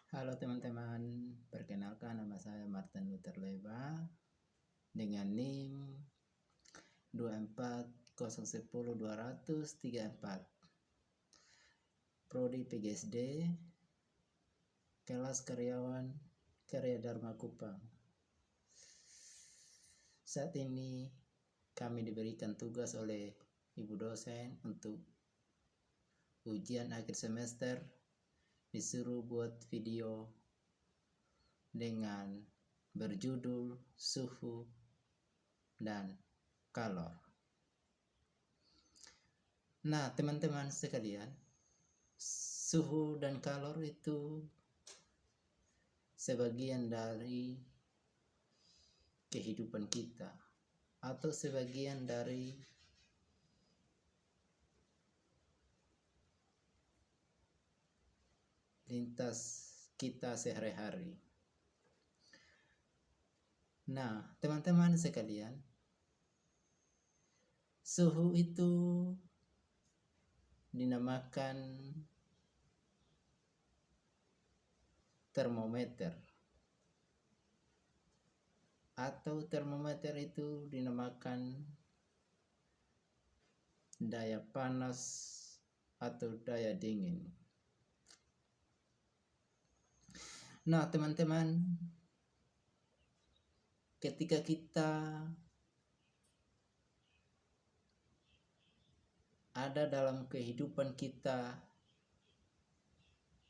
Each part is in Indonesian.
Halo teman-teman, perkenalkan nama saya Martin Luther Leba dengan NIM 240102034, Prodi PGSD, kelas karyawan Karya Dharma Kupang. Saat ini kami diberikan tugas oleh Ibu dosen untuk ujian akhir semester, disuruh buat video dengan berjudul suhu dan kalor. Nah, teman-teman sekalian, suhu dan kalor itu sebagian dari kehidupan kita atau sebagian dari lintas kita sehari-hari. Nah, teman-teman sekalian, suhu itu dinamakan termometer, atau termometer itu dinamakan daya panas atau daya dingin. Nah, teman-teman, ketika kita ada dalam kehidupan kita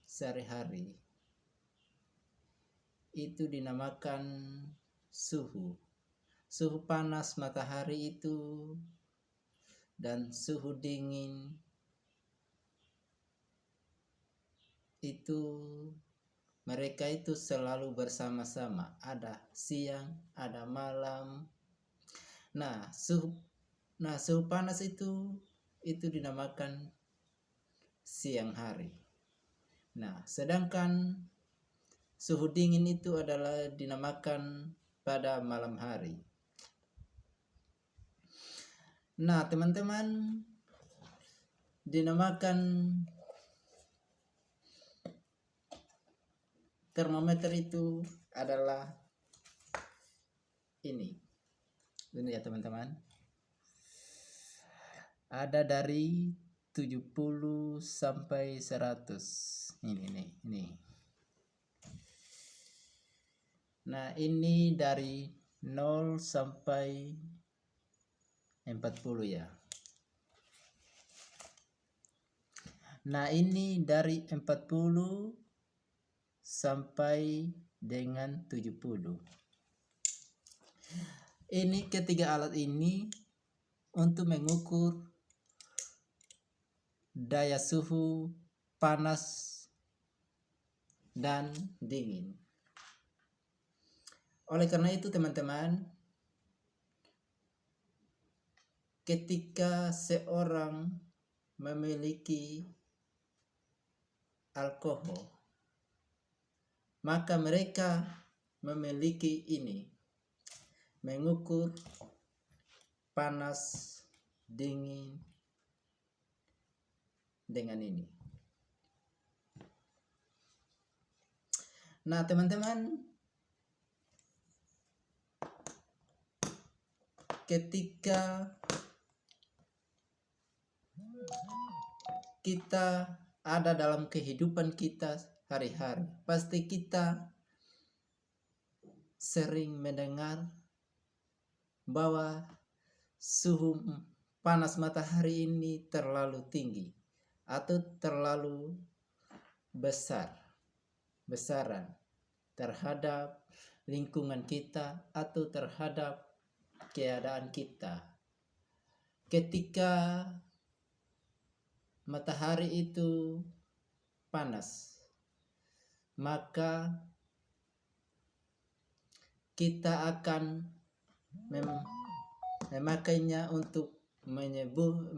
sehari-hari, itu dinamakan suhu. Suhu panas matahari itu dan suhu dingin itu mereka itu selalu bersama-sama, ada siang, ada malam. Nah, suhu panas itu dinamakan siang hari. Nah, sedangkan suhu dingin itu adalah dinamakan pada malam hari. Nah, teman-teman, dinamakan termometer itu adalah ini ya teman-teman. Ada dari 70 sampai 100. Ini. Nah, ini dari 0 sampai 40 ya. Nah, ini dari 40 sampai dengan 70. Ini ketiga alat ini untuk mengukur daya suhu panas dan dingin. Oleh karena itu teman-teman, ketika seorang memiliki alkohol, maka mereka memiliki ini, mengukur panas dingin dengan ini. Nah, teman-teman, ketika kita ada dalam kehidupan kita hari-hari, pasti kita sering mendengar bahwa suhu panas matahari ini terlalu tinggi atau terlalu besaran terhadap lingkungan kita atau terhadap keadaan kita. Ketika matahari itu panas, maka kita akan memakainya untuk menjemur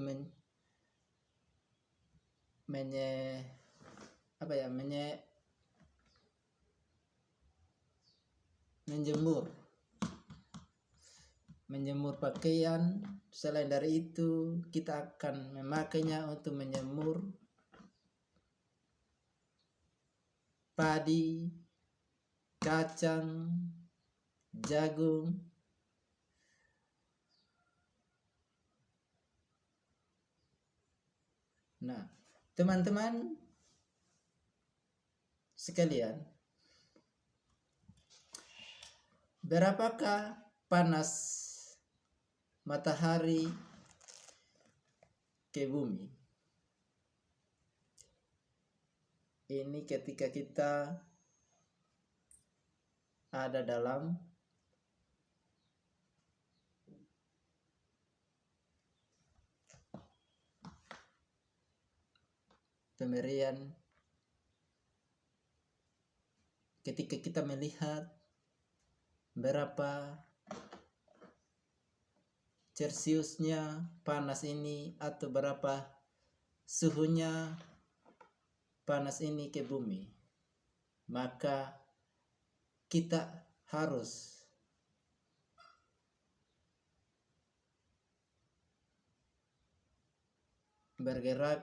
pakaian. Selain dari itu, kita akan memakainya untuk menjemur padi, kacang, jagung. Nah, teman-teman sekalian, berapakah panas matahari ke bumi? Ini ketika kita ada dalam pemberian, ketika kita melihat berapa Celciusnya panas ini atau berapa suhunya panas ini ke bumi, maka kita harus bergerak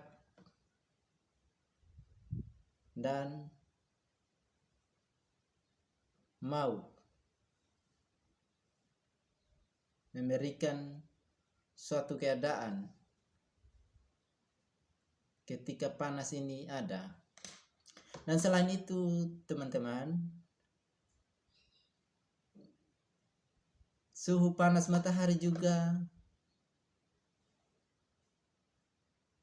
dan mau memberikan suatu keadaan ketika panas ini ada. Dan selain itu, teman-teman, suhu panas matahari juga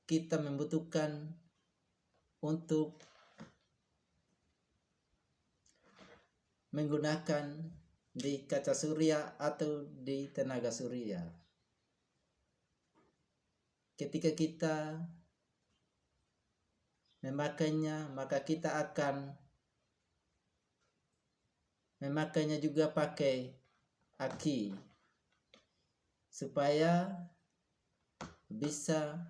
kita membutuhkan untuk menggunakan di kaca surya atau di tenaga surya. Ketika kita memakainya, maka kita akan memakainya juga pakai aki supaya bisa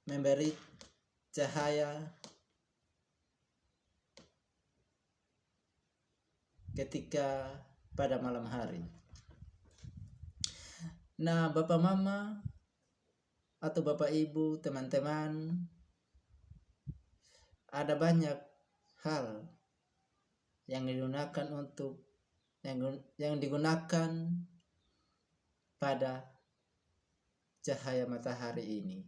memberi cahaya ketika pada malam hari. Nah, Bapak Mama atau Bapak Ibu, teman-teman, ada banyak hal yang digunakan untuk yang digunakan pada cahaya matahari ini.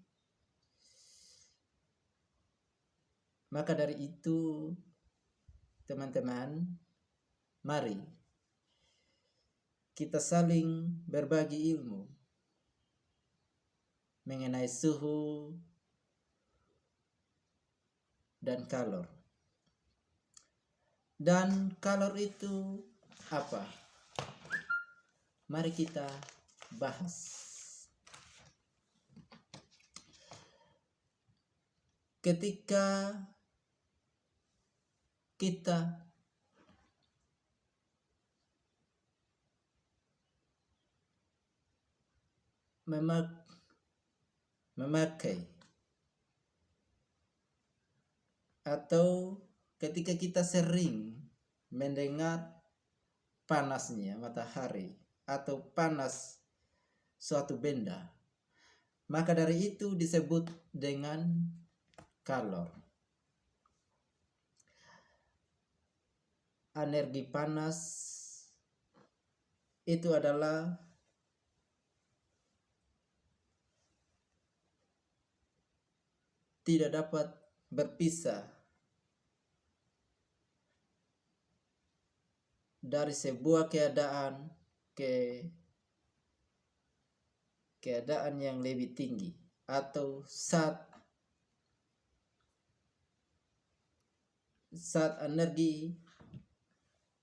Maka dari itu, teman-teman, mari kita saling berbagi ilmu mengenai suhu dan kalor. Dan kalor itu apa? Mari kita bahas. Ketika kita memakai atau ketika kita sering mendengar panasnya matahari atau panas suatu benda, maka dari itu disebut dengan kalor. Energi panas itu adalah tidak dapat berpisah dari sebuah keadaan ke keadaan yang lebih tinggi atau saat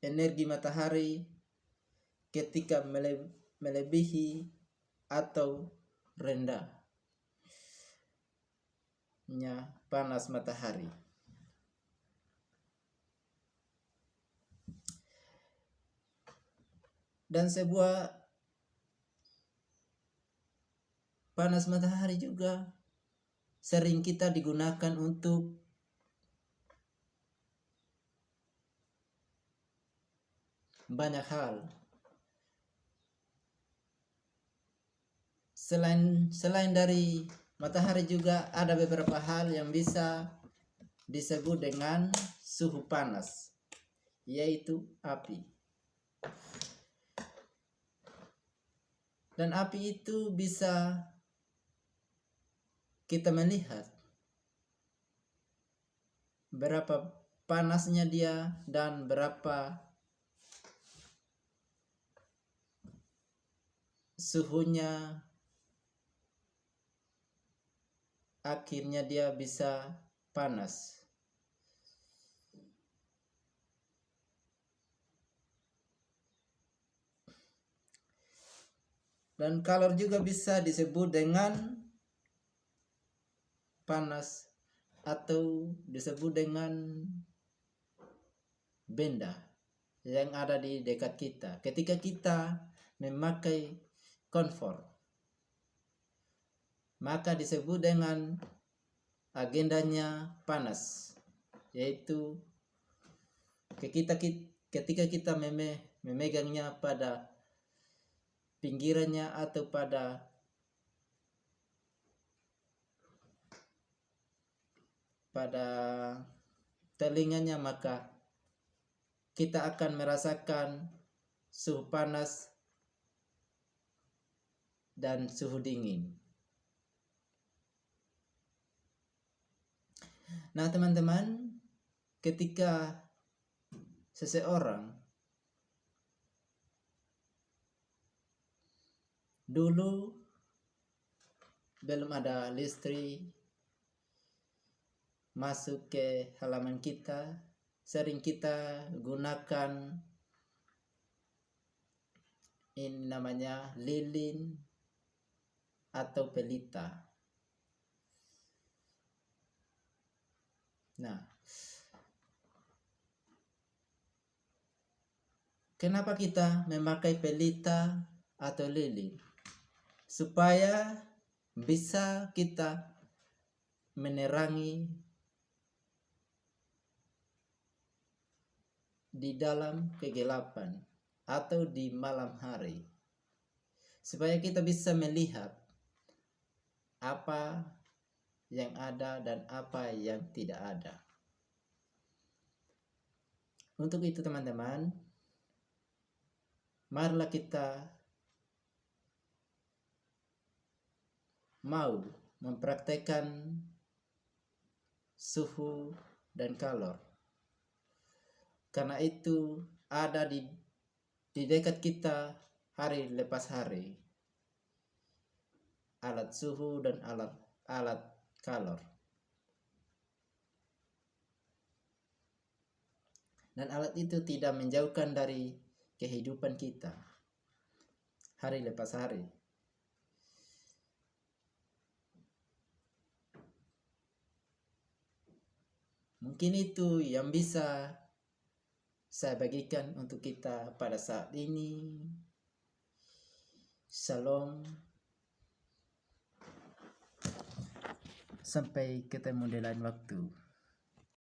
energi matahari ketika melebihi atau rendahnya panas matahari. Dan sebuah panas matahari juga sering kita digunakan untuk banyak hal. Selain dari matahari juga ada beberapa hal yang bisa disebut dengan suhu panas, yaitu api. Dan api itu bisa kita melihat berapa panasnya dia dan berapa suhunya, akhirnya dia bisa panas. Dan kalor juga bisa disebut dengan panas atau disebut dengan benda yang ada di dekat kita. Ketika kita memakai kompor, maka disebut dengan agendanya panas, yaitu ketika kita memegangnya pada pinggirannya atau pada telinganya, maka kita akan merasakan suhu panas dan suhu dingin. Nah teman-teman, ketika seseorang dulu belum ada listrik masuk ke halaman kita, sering kita gunakan ini namanya lilin atau pelita. Nah, kenapa kita memakai pelita atau lilin? Supaya bisa kita menerangi di dalam kegelapan atau di malam hari, supaya kita bisa melihat apa yang ada dan apa yang tidak ada. Untuk itu teman-teman, marilah kita mau mempraktekkan suhu dan kalor, karena itu ada di dekat kita hari lepas hari, alat suhu dan alat kalor. Dan alat itu tidak menjauhkan dari kehidupan kita hari lepas hari. Mungkin itu yang bisa saya bagikan untuk kita pada saat ini. Shalom. Sampai ketemu di lain waktu.